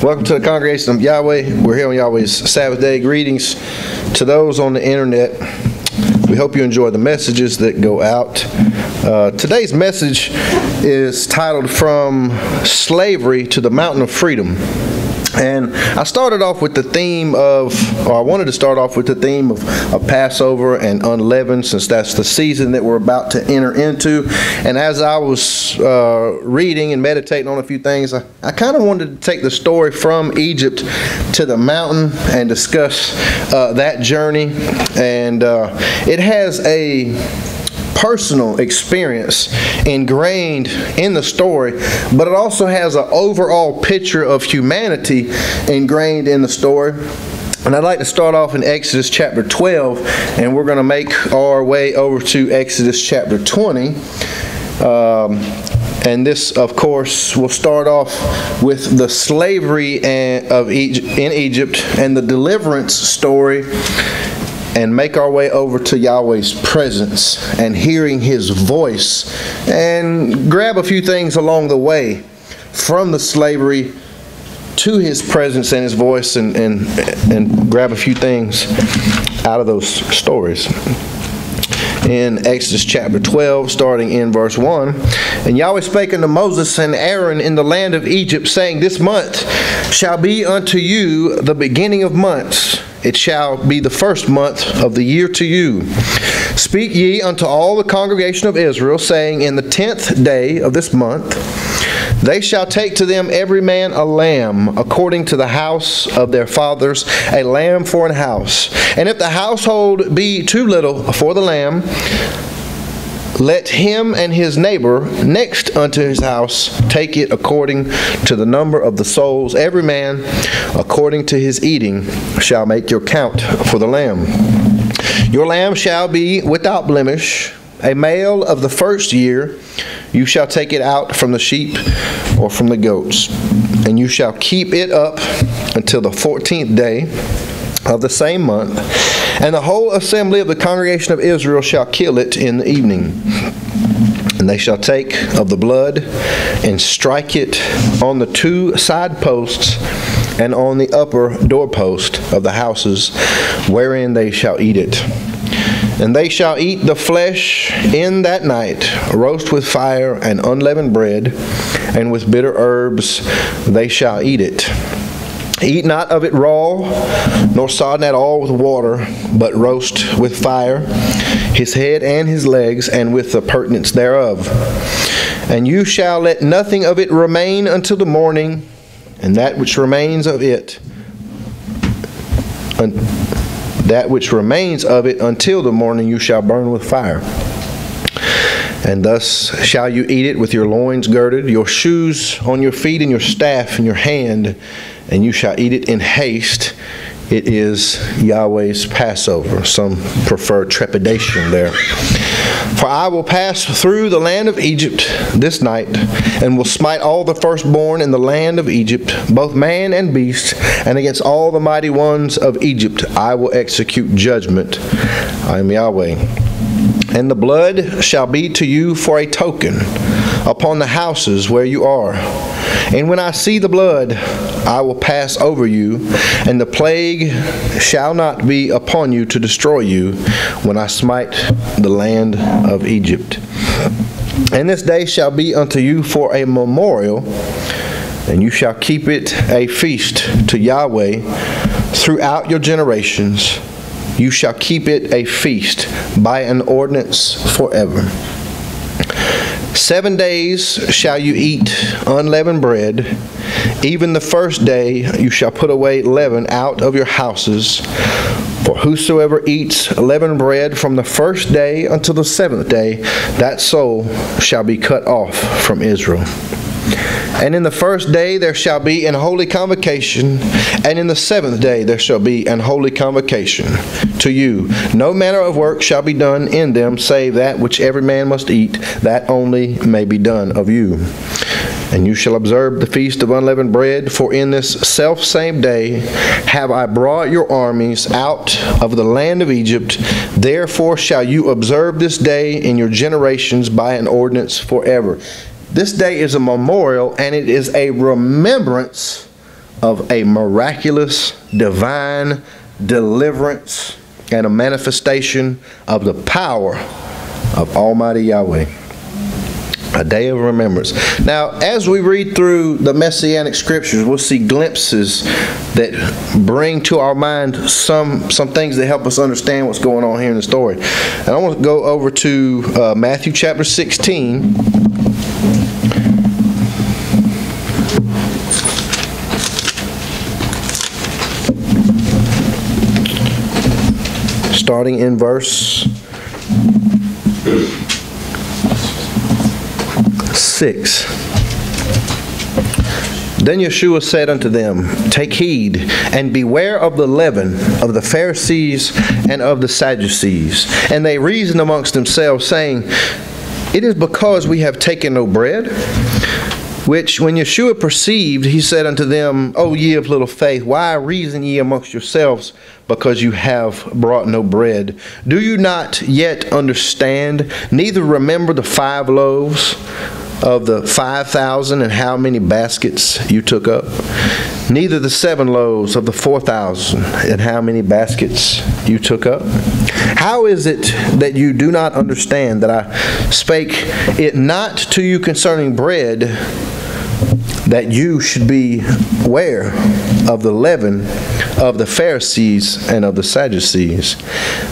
Welcome to the congregation of Yahweh. We're here on Yahweh's Sabbath day. Greetings to those on the internet. We hope you enjoy the messages that go out. Today's message is titled From Slavery to the Mountain of Freedom. And I started off with the theme of, or I wanted to start off with the theme of Passover and unleavened, since that's the season that we're about to enter into. And as I was reading and meditating on a few things, I kind of wanted to take the story from Egypt to the mountain and discuss that journey. And it has a personal experience ingrained in the story, but it also has an overall picture of humanity ingrained in the story. And I'd like to start off in Exodus chapter 12, and we're going to make our way over to Exodus chapter 20. And this, of course, will start off with the slavery in Egypt and the deliverance story, and make our way over to Yahweh's presence and hearing His voice, and grab a few things along the way from the slavery to His presence and His voice, and grab a few things out of those stories. In Exodus chapter 12, starting in verse 1, "And Yahweh spake unto Moses and Aaron in the land of Egypt, saying, This month shall be unto you the beginning of months. It shall be the first month of the year to you. Speak ye unto all the congregation of Israel, saying, In the 10th day of this month they shall take to them every man a lamb, according to the house of their fathers, a lamb for an house. And if the household be too little for the lamb, let him and his neighbor next unto his house take it according to the number of the souls. Every man according to his eating shall make your count for the lamb. Your lamb shall be without blemish, a male of the first year. You shall take it out from the sheep or from the goats, and you shall keep it up until the 14th day of the same month. And the whole assembly of the congregation of Israel shall kill it in the evening. And they shall take of the blood and strike it on the two side posts and on the upper doorpost of the houses wherein they shall eat it. And they shall eat the flesh in that night, roast with fire and unleavened bread, and with bitter herbs they shall eat it. Eat not of it raw, nor sodden at all with water, but roast with fire his head and his legs, and with the purtenance thereof. And you shall let nothing of it remain until the morning, and that which remains of it, until the morning you shall burn with fire. And thus shall you eat it with your loins girded, your shoes on your feet, and your staff in your hand, and you shall eat it in haste. It is Yahweh's Passover. Some prefer trepidation there. For I will pass through the land of Egypt this night, and will smite all the firstborn in the land of Egypt, both man and beast, and against all the mighty ones of Egypt I will execute judgment. I am Yahweh. And the blood shall be to you for a token upon the houses where you are. And when I see the blood, I will pass over you, and the plague shall not be upon you to destroy you when I smite the land of Egypt. And this day shall be unto you for a memorial, and you shall keep it a feast to Yahweh throughout your generations. You shall keep it a feast by an ordinance forever. 7 days shall you eat unleavened bread. Even the first day you shall put away leaven out of your houses. For whosoever eats leavened bread from the first day until the 7th day, that soul shall be cut off from Israel. And in the first day there shall be an holy convocation, and in the 7th day there shall be an holy convocation to you. No manner of work shall be done in them, save that which every man must eat, that only may be done of you. And you shall observe the feast of unleavened bread, for in this selfsame day have I brought your armies out of the land of Egypt. Therefore shall you observe this day in your generations by an ordinance forever. This day is a memorial, and it is a remembrance of a miraculous divine deliverance and a manifestation of the power of Almighty Yahweh. A day of remembrance. Now, as we read through the Messianic scriptures, we'll see glimpses that bring to our mind some things that help us understand what's going on here in the story. And I want to go over to Matthew chapter 16. Starting in verse 6. Then Yeshua said unto them, Take heed, and beware of the leaven of the Pharisees and of the Sadducees. And they reasoned amongst themselves, saying, It is because we have taken no bread. Which when Yeshua perceived, he said unto them, O ye of little faith, why reason ye amongst yourselves, because you have brought no bread? Do you not yet understand, neither remember the 5 loaves of the 5,000 and how many baskets you took up? Neither the 7 loaves of the 4,000 and how many baskets you took up? How is it that you do not understand that I spake it not to you concerning bread, that you should be aware of the leaven of the Pharisees and of the Sadducees?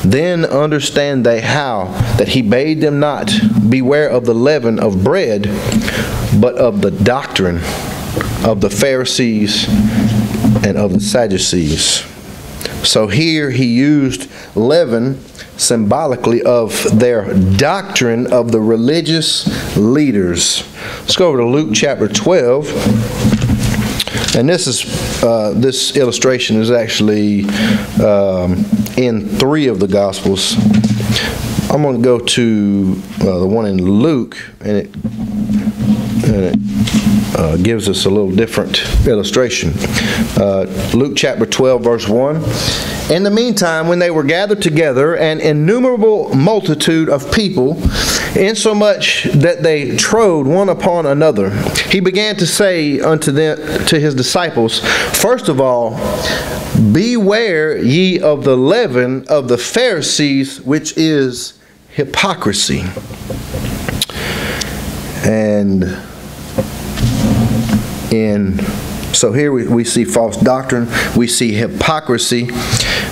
Then understand they how that he bade them not beware of the leaven of bread, but of the doctrine of the Pharisees and of the Sadducees. So here he used leaven symbolically of their doctrine of the religious leaders. Let's go over to Luke chapter 12. And this illustration is actually in 3 of the Gospels. I'm going to go to the one in Luke, and it gives us a little different illustration. Luke chapter 12, verse 1. In the meantime, when they were gathered together, an innumerable multitude of people, insomuch that they trode one upon another, he began to say unto his disciples, First of all, beware ye of the leaven of the Pharisees, which is hypocrisy. So here we see false doctrine, we see hypocrisy,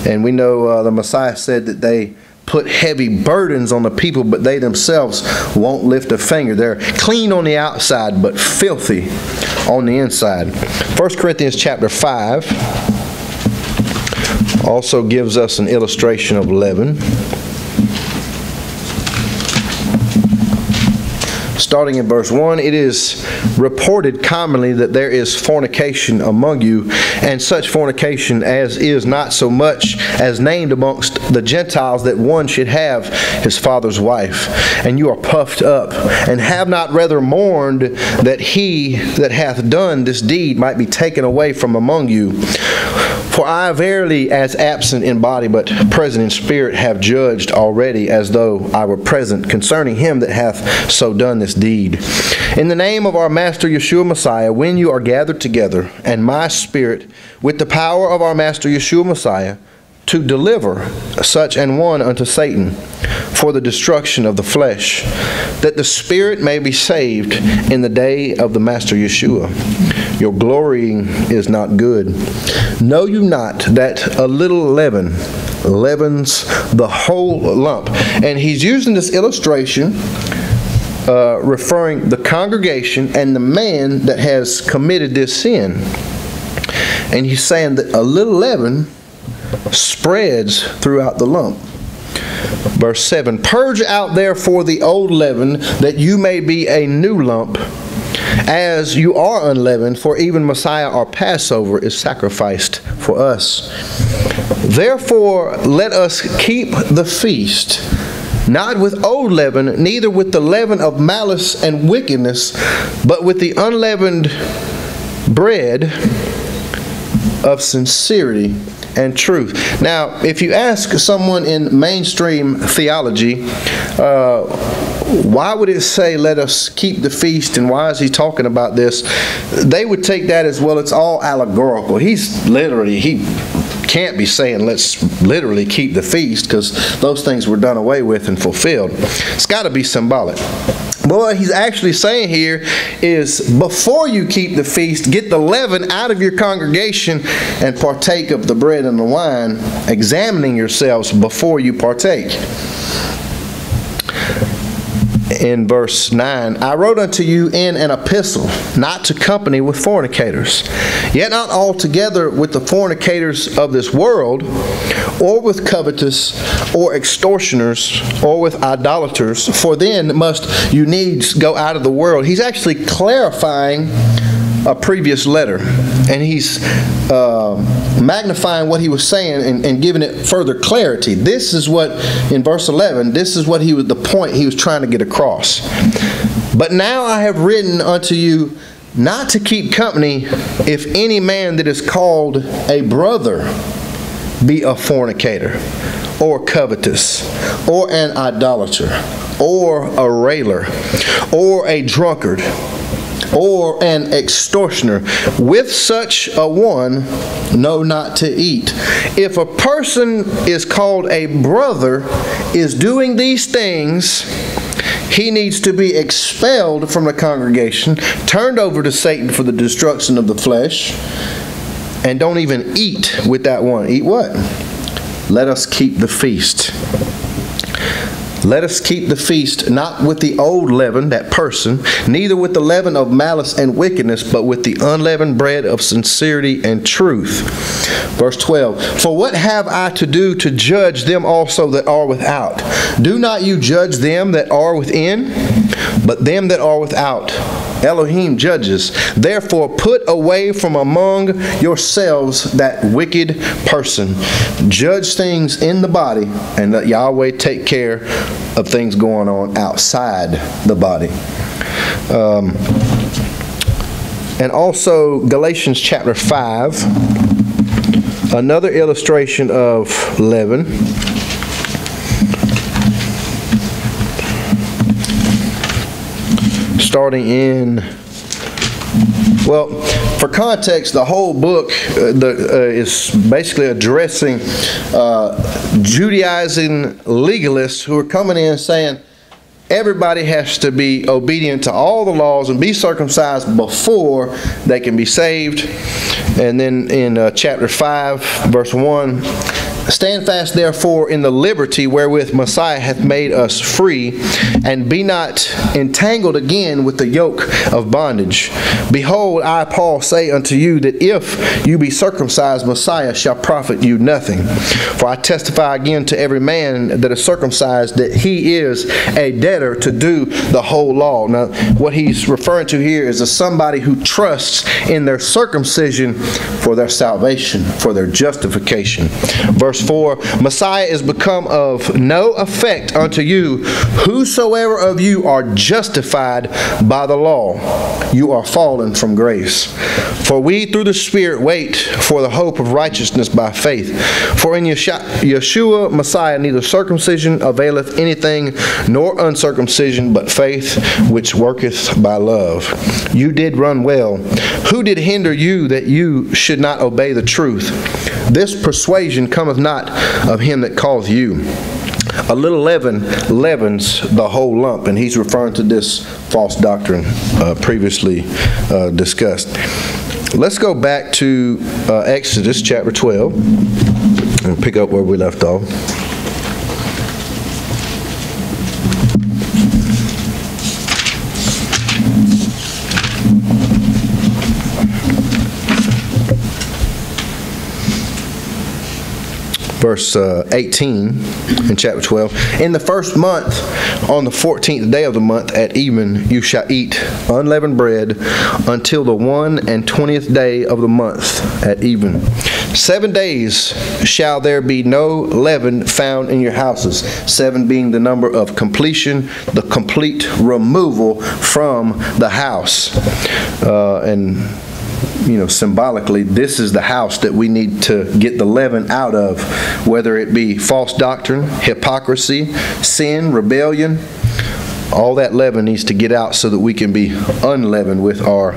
and we know the Messiah said that they put heavy burdens on the people, but they themselves won't lift a finger. They're clean on the outside, but filthy on the inside. 1 Corinthians chapter 5 also gives us an illustration of leaven. Starting in verse 1, it is reported commonly that there is fornication among you, and such fornication as is not so much as named amongst the Gentiles, that one should have his father's wife. And you are puffed up, and have not rather mourned that he that hath done this deed might be taken away from among you. For I verily, as absent in body but present in spirit, have judged already, as though I were present, concerning him that hath so done this deed. In the name of our Master Yeshua Messiah, when you are gathered together, and my spirit, with the power of our Master Yeshua Messiah, to deliver such an one unto Satan for the destruction of the flesh, that the spirit may be saved in the day of the Master Yeshua. Your glorying is not good. Know you not that a little leaven leavens the whole lump? And he's using this illustration referring the congregation and the man that has committed this sin. And he's saying that a little leaven spreads throughout the lump. Verse 7, Purge out therefore the old leaven, that you may be a new lump, as you are unleavened, for even Messiah our Passover is sacrificed for us. Therefore let us keep the feast, not with old leaven, neither with the leaven of malice and wickedness, but with the unleavened bread of sincerity and truth. Now, if you ask someone in mainstream theology, why would it say, let us keep the feast, and why is he talking about this? They would take that as, well, it's all allegorical. He can't be saying, let's literally keep the feast, because those things were done away with and fulfilled. It's got to be symbolic. But what he's actually saying here is, before you keep the feast, get the leaven out of your congregation and partake of the bread and the wine, examining yourselves before you partake. In verse 9, I wrote unto you in an epistle, not to company with fornicators, yet not altogether with the fornicators of this world, or with covetous, or extortioners, or with idolaters, for then must you needs go out of the world. He's actually clarifying a previous letter, and he's magnifying what he was saying and giving it further clarity. This is what, in verse 11, this is what the point he was trying to get across. But now I have written unto you not to keep company if any man that is called a brother be a fornicator, or covetous, or an idolater, or a railer, or a drunkard, or an extortioner. With such a one, no, not to eat. If a person is called a brother, is doing these things, he needs to be expelled from the congregation, turned over to Satan for the destruction of the flesh, and don't even eat with that one. Eat what? Let us keep the feast. Let us keep the feast, not with the old leaven, that person, neither with the leaven of malice and wickedness, but with the unleavened bread of sincerity and truth. Verse 12, for what have I to do to judge them also that are without? Do not you judge them that are within? But them that are without, Elohim judges. Therefore put away from among yourselves that wicked person. Judge things in the body, and let Yahweh take care of things going on outside the body. And also Galatians chapter 5, another illustration of leaven. Starting in, well, for context, the whole book is basically addressing Judaizing legalists who are coming in saying everybody has to be obedient to all the laws and be circumcised before they can be saved. And then in chapter 5, verse 1, stand fast therefore in the liberty wherewith Messiah hath made us free, and be not entangled again with the yoke of bondage. Behold, I Paul say unto you that if you be circumcised, Messiah shall profit you nothing. For I testify again to every man that is circumcised that he is a debtor to do the whole law. Now, what he's referring to here is somebody who trusts in their circumcision for their salvation, for their justification. Verse 4, Messiah is become of no effect unto you. Whosoever of you are justified by the law, you are fallen from grace. For we through the Spirit wait for the hope of righteousness by faith. For in Yeshua Messiah neither circumcision availeth anything, nor uncircumcision, but faith which worketh by love. You did run well. Who did hinder you that you should not obey the truth? This persuasion cometh not of him that calleth you. A little leaven leavens the whole lump, and he's referring to this false doctrine previously discussed. Let's go back to Exodus chapter 12 and pick up where we left off. Verse 18 in chapter 12. In the first month, on the 14th day of the month at even, you shall eat unleavened bread until the 21st day of the month at even. 7 days shall there be no leaven found in your houses. 7 being the number of completion, the complete removal from the house. Symbolically, this is the house that we need to get the leaven out of, whether it be false doctrine, hypocrisy, sin, rebellion, All that leaven needs to get out so that we can be unleavened with our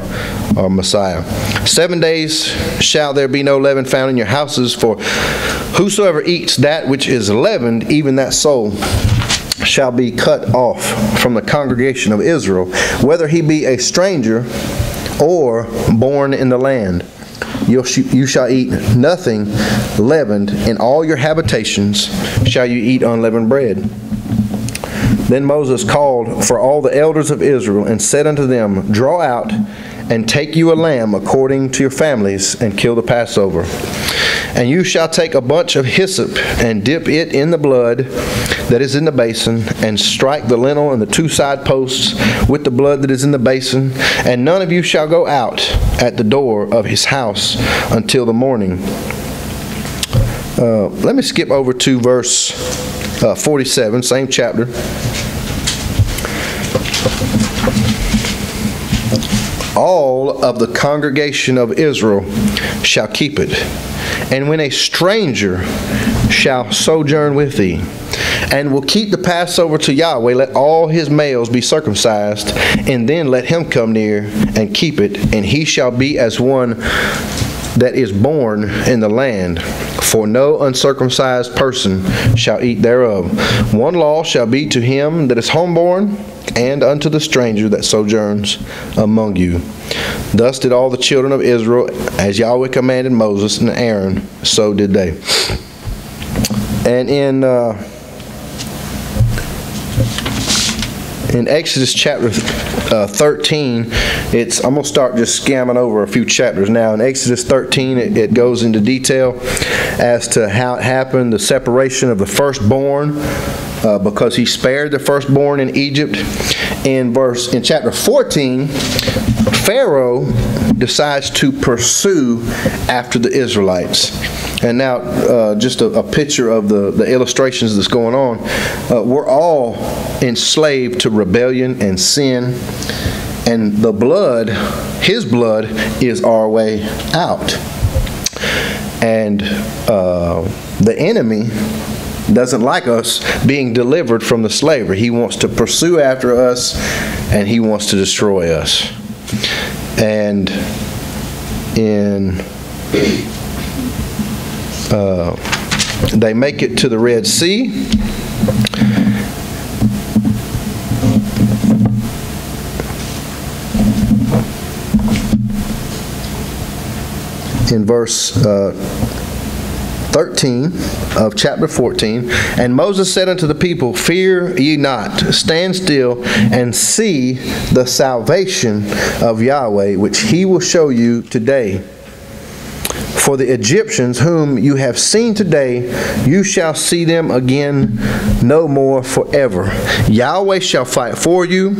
Messiah. 7 days shall there be no leaven found in your houses, for whosoever eats that which is leavened, even that soul shall be cut off from the congregation of Israel, whether he be a stranger or born in the land. You shall eat nothing leavened. In all your habitations shall you eat unleavened bread. Then Moses called for all the elders of Israel and said unto them, Draw out and take you a lamb according to your families, and kill the Passover. And you shall take a bunch of hyssop and dip it in the blood that is in the basin, and strike the lintel and the 2 side posts with the blood that is in the basin. And none of you shall go out at the door of his house until the morning. Let me skip over to verse 47, same chapter. All of the congregation of Israel shall keep it. And when a stranger shall sojourn with thee, and will keep the Passover to Yahweh, let all his males be circumcised, and then let him come near and keep it, and he shall be as one that is born in the land. For no uncircumcised person shall eat thereof. One law shall be to him that is homeborn, and unto the stranger that sojourns among you. Thus did all the children of Israel, as Yahweh commanded Moses and Aaron, so did they. And in Exodus chapter 13, I'm going to start just scamming over a few chapters now. In Exodus 13, it goes into detail as to how it happened, the separation of the firstborn, because he spared the firstborn in Egypt. In chapter 14, Pharaoh decides to pursue after the Israelites. And now, just a picture of the illustrations that's going on. We're all enslaved to rebellion and sin, and the blood, his blood, is our way out. And the enemy doesn't like us being delivered from the slavery. He wants to pursue after us, and he wants to destroy us. And they make it to the Red Sea. In verse 13 of chapter 14, and Moses said unto the people, Fear ye not, stand still and see the salvation of Yahweh, which he will show you today. For the Egyptians whom you have seen today, you shall see them again no more forever. Yahweh shall fight for you,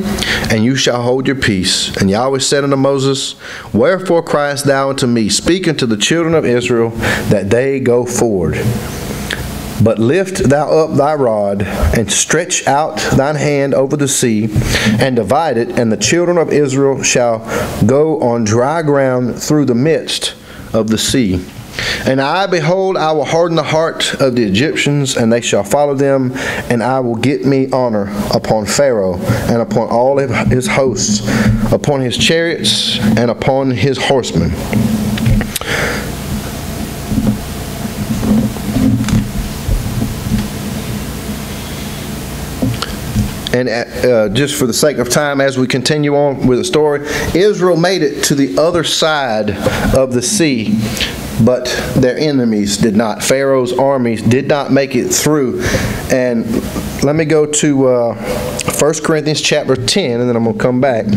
and you shall hold your peace. And Yahweh said unto Moses, Wherefore criest thou unto me? Speak unto the children of Israel, that they go forward. But lift thou up thy rod, and stretch out thine hand over the sea, and divide it, and the children of Israel shall go on dry ground through the midst of the sea. And I, behold, I will harden the heart of the Egyptians, and they shall follow them, and I will get me honor upon Pharaoh, and upon all his hosts, upon his chariots, and upon his horsemen. And just for the sake of time, as we continue on with the story, Israel made it to the other side of the sea, but their enemies did not. Pharaoh's armies did not make it through. And let me go to 1 Corinthians chapter 10, and then I'm going to come back.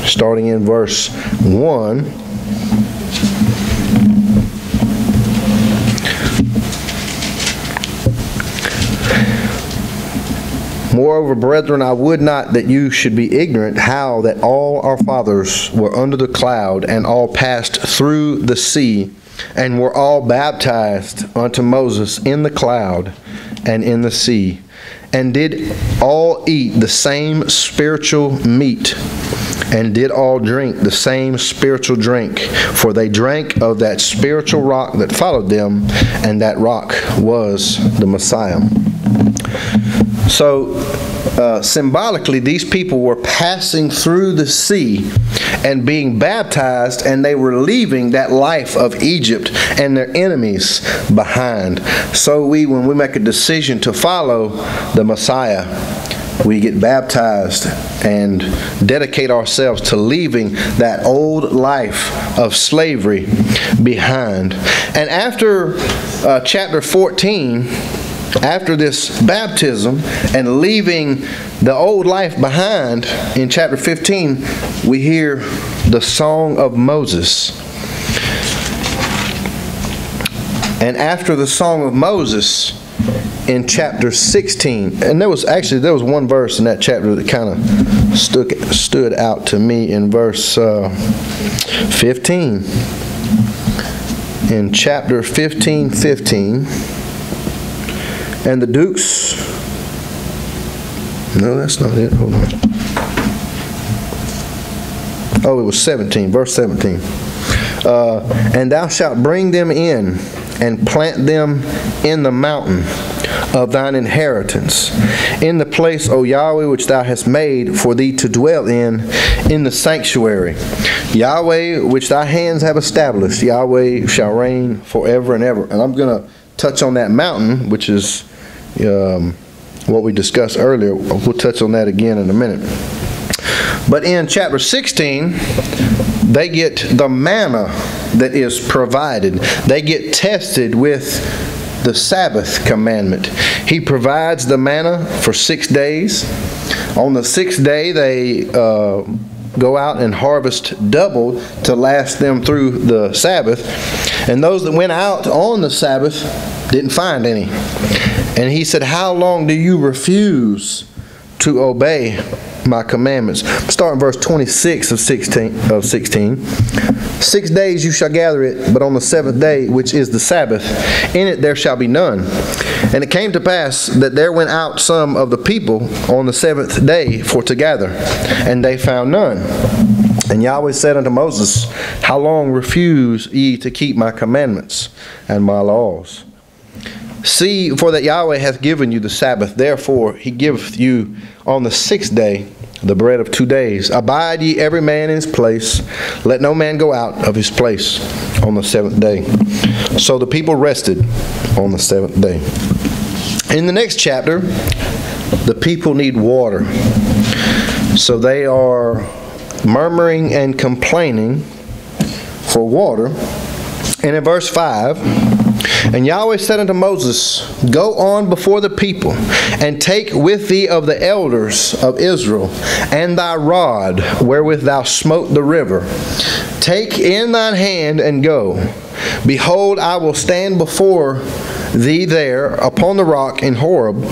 Starting in verse 1. Moreover, brethren, I would not that you should be ignorant how that all our fathers were under the cloud, and all passed through the sea, and were all baptized unto Moses in the cloud and in the sea, and did all eat the same spiritual meat, and did all drink the same spiritual drink, for they drank of that spiritual rock that followed them, and that rock was the Messiah. So, symbolically, these people were passing through the sea and being baptized, and they were leaving that life of Egypt and their enemies behind. So when we make a decision to follow the Messiah, we get baptized and dedicate ourselves to leaving that old life of slavery behind. And after chapter 14, after this baptism and leaving the old life behind, in chapter 15, we hear the Song of Moses. And after the Song of Moses, in chapter 16, and there was one verse in that chapter that kind of stood out to me in verse 15. In chapter 15, and the Dukes, no, that's not it, hold on. Oh, it was 17, verse 17. And thou shalt bring them in, and plant them in the mountain of thine inheritance, in the place, O Yahweh, which thou hast made for thee to dwell in the sanctuary. Yahweh, which thy hands have established, Yahweh shall reign forever and ever. And I'm going to touch on that mountain, which is what we discussed earlier. We'll touch on that again in a minute. But in chapter 16, they get the manna that is provided. They get tested with the Sabbath commandment. He provides the manna for 6 days. On the 6th day, they go out and harvest double to last them through the Sabbath. And those that went out on the Sabbath didn't find any. And he said, how long do you refuse to obey my commandments? Start in verse 26 of 16. 6 days you shall gather it, but on the 7th day, which is the Sabbath, in it there shall be none. And it came to pass that there went out some of the people on the 7th day for to gather, and they found none. And Yahweh said unto Moses, how long refuse ye to keep my commandments and my laws? See, for that Yahweh hath given you the Sabbath, therefore he giveth you on the 6th day the bread of 2 days. Abide ye every man in his place. Let no man go out of his place on the 7th day. So the people rested on the 7th day. In the next chapter, the people need water. So they are murmuring and complaining for water. And in verse 5, and Yahweh said unto Moses, go on before the people, and take with thee of the elders of Israel, and thy rod wherewith thou smote the river. Take in thine hand and go. Behold, I will stand before thee there upon the rock in Horeb,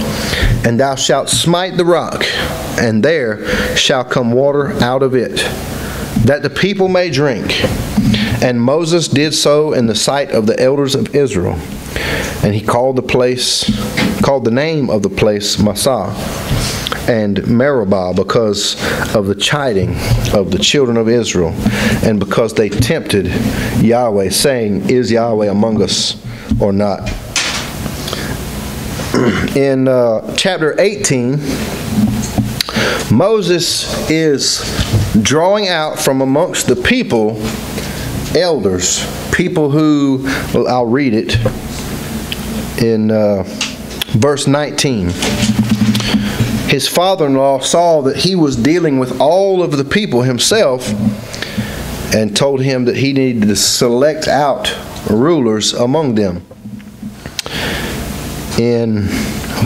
and thou shalt smite the rock, and there shall come water out of it, that the people may drink. And Moses did so in the sight of the elders of Israel. And he called the name of the place Massah and Meribah, because of the chiding of the children of Israel, and because they tempted Yahweh, saying, is Yahweh among us or not? In chapter 18, Moses is drawing out from amongst the people elders, people who, well, I'll read it in verse 19. His father-in-law saw that he was dealing with all of the people himself, and told him that he needed to select out rulers among them. In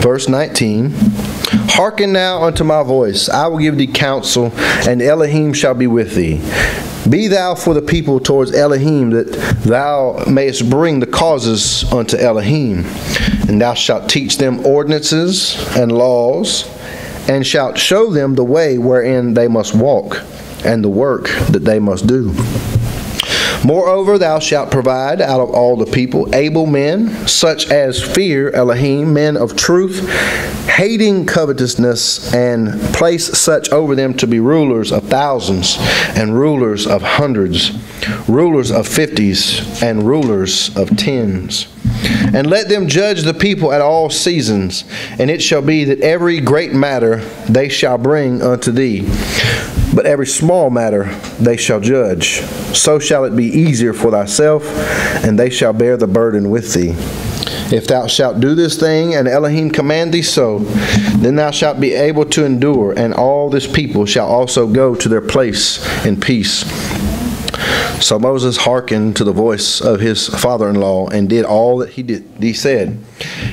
verse 19, hearken now unto my voice, I will give thee counsel, and Elohim shall be with thee. Be thou for the people towards Elohim, that thou mayest bring the causes unto Elohim. And thou shalt teach them ordinances and laws, and shalt show them the way wherein they must walk, and the work that they must do. Moreover, thou shalt provide out of all the people able men, such as fear Elohim, men of truth, hating covetousness, and place such over them to be rulers of thousands, and rulers of hundreds, rulers of 50s, and rulers of 10s. And let them judge the people at all seasons, and it shall be that every great matter they shall bring unto thee, but every small matter they shall judge. So shall it be easier for thyself, and they shall bear the burden with thee. If thou shalt do this thing, and Elohim command thee so, then thou shalt be able to endure, and all this people shall also go to their place in peace. So Moses hearkened to the voice of his father-in-law, and did all that he said.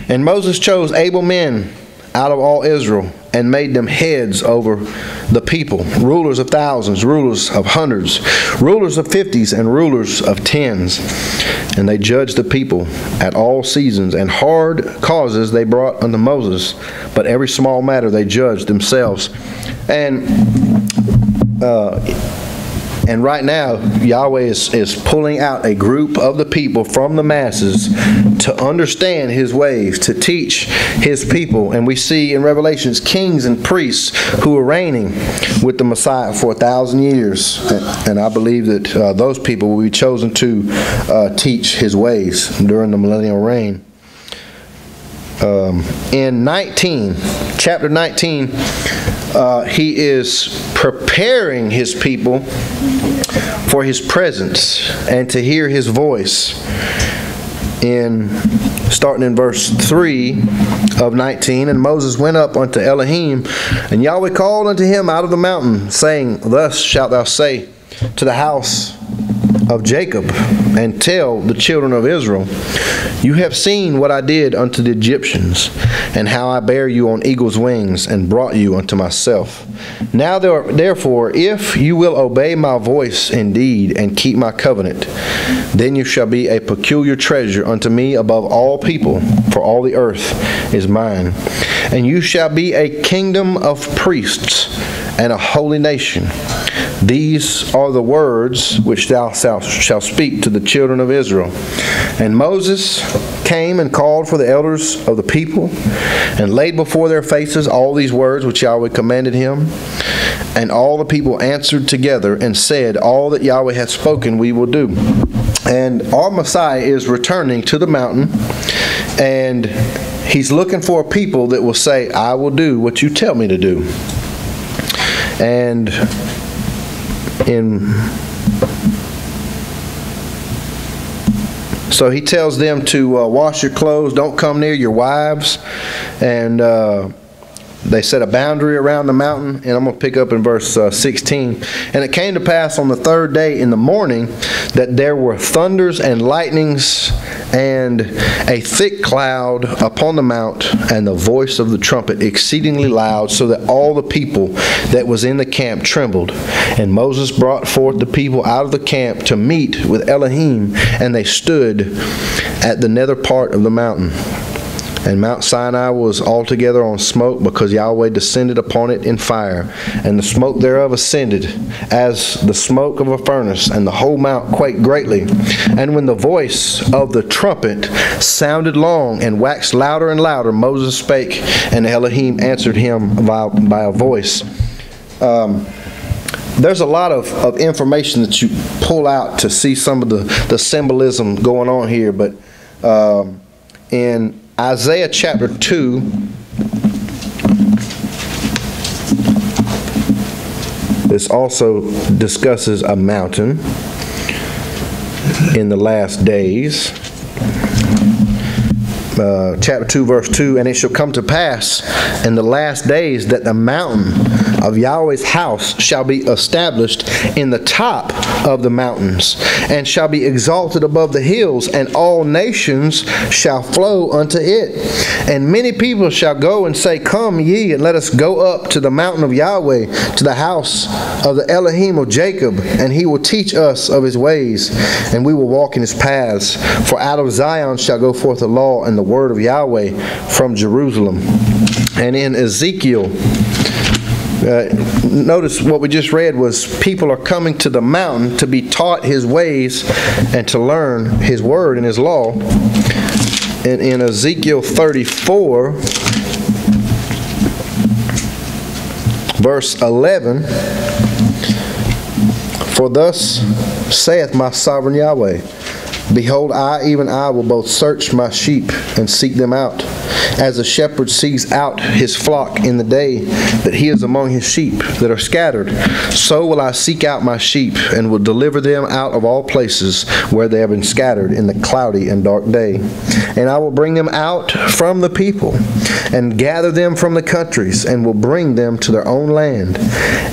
And Moses chose able men out of all Israel, and made them heads over the people, rulers of thousands, rulers of hundreds, rulers of 50s, and rulers of 10s. And they judged the people at all seasons, and hard causes they brought unto Moses, but every small matter they judged themselves. And right now, Yahweh is pulling out a group of the people from the masses to understand His ways, to teach His people. And we see in Revelations kings and priests who are reigning with the Messiah for 1,000 years. And I believe that those people will be chosen to teach His ways during the millennial reign. In chapter 19, He is preparing His people for His presence and to hear His voice. Starting in verse 3 of 19, and Moses went up unto Elohim, and Yahweh called unto him out of the mountain, saying, Thus shalt thou say to the house of Jacob, and tell the children of Israel, You have seen what I did unto the Egyptians, and how I bare you on eagle's wings, and brought you unto myself. Now therefore, if you will obey my voice indeed, and keep my covenant, then you shall be a peculiar treasure unto me above all people, for all the earth is mine. And you shall be a kingdom of priests, and a holy nation. These are the words which thou shalt speak to the children of Israel. And Moses came and called for the elders of the people, and laid before their faces all these words which Yahweh commanded him. And all the people answered together and said, All that Yahweh hath spoken we will do. And our Messiah is returning to the mountain, and He's looking for a people that will say, I will do what you tell me to do. And so He tells them to wash your clothes, don't come near your wives, and they set a boundary around the mountain. And I'm going to pick up in verse 16. And it came to pass on the third day in the morning that there were thunders and lightnings and a thick cloud upon the mount, and the voice of the trumpet exceedingly loud, so that all the people that was in the camp trembled. And Moses brought forth the people out of the camp to meet with Elohim, and they stood at the nether part of the mountain. And Mount Sinai was altogether on smoke, because Yahweh descended upon it in fire, and the smoke thereof ascended as the smoke of a furnace, and the whole mount quaked greatly. And when the voice of the trumpet sounded long and waxed louder and louder, Moses spake, and Elohim answered him by a voice. There's a lot of information that you pull out to see some of the symbolism going on here, but in Isaiah chapter 2, this also discusses a mountain in the last days. Chapter 2, verse 2, And it shall come to pass in the last days that the mountain of Yahweh's house shall be established in the top of the mountains, and shall be exalted above the hills, and all nations shall flow unto it. And many people shall go and say, Come ye, and let us go up to the mountain of Yahweh, to the house of the Elohim of Jacob, and He will teach us of His ways, and we will walk in His paths. For out of Zion shall go forth the law and the word of Yahweh from Jerusalem. And in Ezekiel, notice what we just read was people are coming to the mountain to be taught His ways and to learn His word and His law. And in Ezekiel 34, Verse 11, for thus saith my sovereign Yahweh, behold, I, even I, will both search my sheep and seek them out, as a shepherd seeks out his flock in the day that he is among his sheep that are scattered. So will I seek out my sheep, and will deliver them out of all places where they have been scattered in the cloudy and dark day. And I will bring them out from the people, and gather them from the countries, and will bring them to their own land,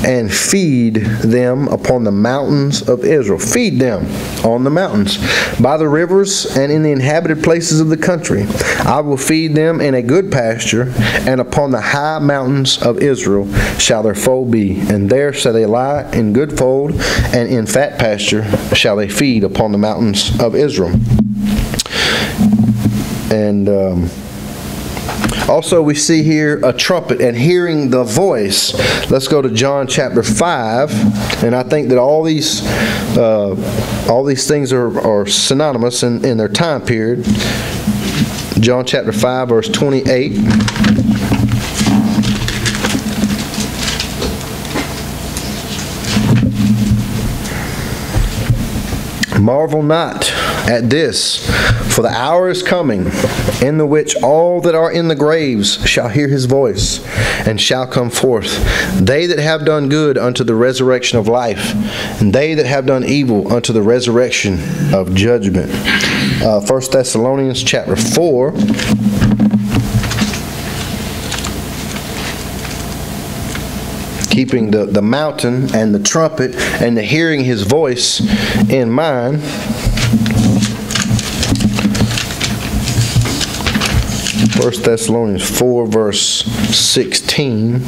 and feed them upon the mountains of Israel. Feed them on the mountains, by the rivers, and in the inhabited places of the country. I will feed them in a good pasture, and upon the high mountains of Israel shall their fold be. And there shall they lie in good fold, and in fat pasture shall they feed upon the mountains of Israel. And also we see here a trumpet and hearing the voice. Let's go to John chapter 5. And I think that all these things are synonymous in their time period. John chapter 5, verse 28. Marvel not at this, for the hour is coming, in the which all that are in the graves shall hear his voice, and shall come forth. They that have done good unto the resurrection of life, and they that have done evil unto the resurrection of judgment. 1 Thessalonians chapter 4. Keeping the mountain and the trumpet and the hearing his voice in mind. First Thessalonians 4, verse 16.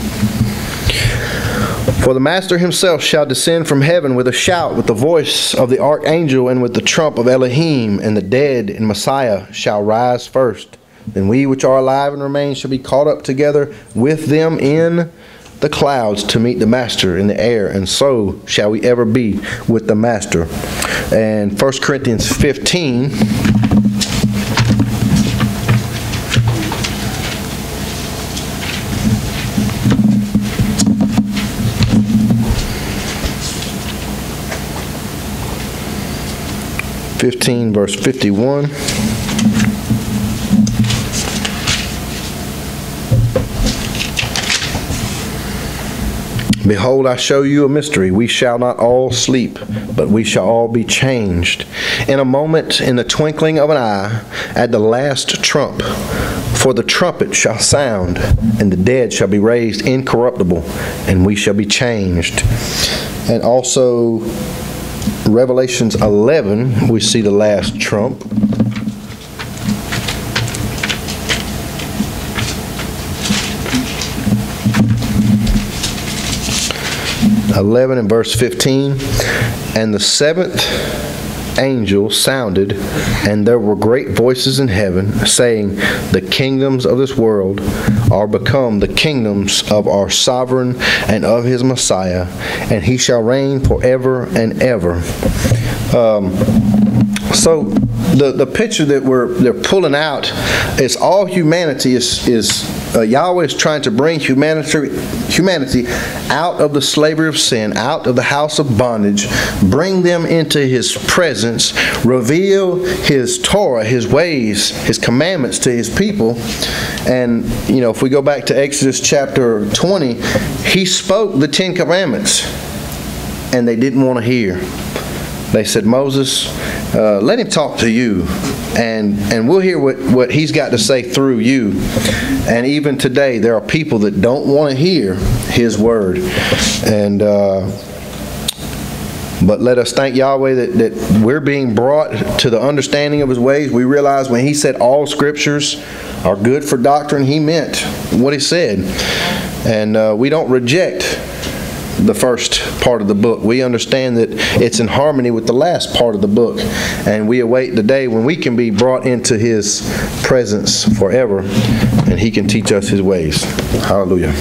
For the Master himself shall descend from heaven with a shout, with the voice of the archangel, and with the trump of Elohim, and the dead in Messiah shall rise first. Then we which are alive and remain shall be caught up together with them in the clouds to meet the Master in the air, and so shall we ever be with the Master. And 1 Corinthians 15. Verse 51. Behold, I show you a mystery. We shall not all sleep, but we shall all be changed. In a moment, in the twinkling of an eye, at the last trump. For the trumpet shall sound, and the dead shall be raised incorruptible, and we shall be changed. And also, Revelations 11, we see the last trump. (11) and verse 15. And the seventh angel sounded, and there were great voices in heaven, saying, the kingdoms of this world are become the kingdoms of our sovereign and of his Messiah, and he shall reign forever and ever. So the picture that they're pulling out is all humanity is Yahweh is trying to bring humanity out of the slavery of sin, out of the house of bondage, bring them into his presence, reveal his Torah, his ways, his commandments to his people. And, you know, if we go back to Exodus chapter 20, he spoke the 10 Commandments, and they didn't want to hear. They said, Moses, let him talk to you, and we'll hear what he's got to say through you. And even today, there are people that don't want to hear his word. And but let us thank Yahweh that we're being brought to the understanding of his ways. We realize when he said all scriptures are good for doctrine, he meant what he said. And we don't reject the first part of the book. We understand that it's in harmony with the last part of the book, and we await the day when we can be brought into his presence forever, and he can teach us his ways. Hallelujah.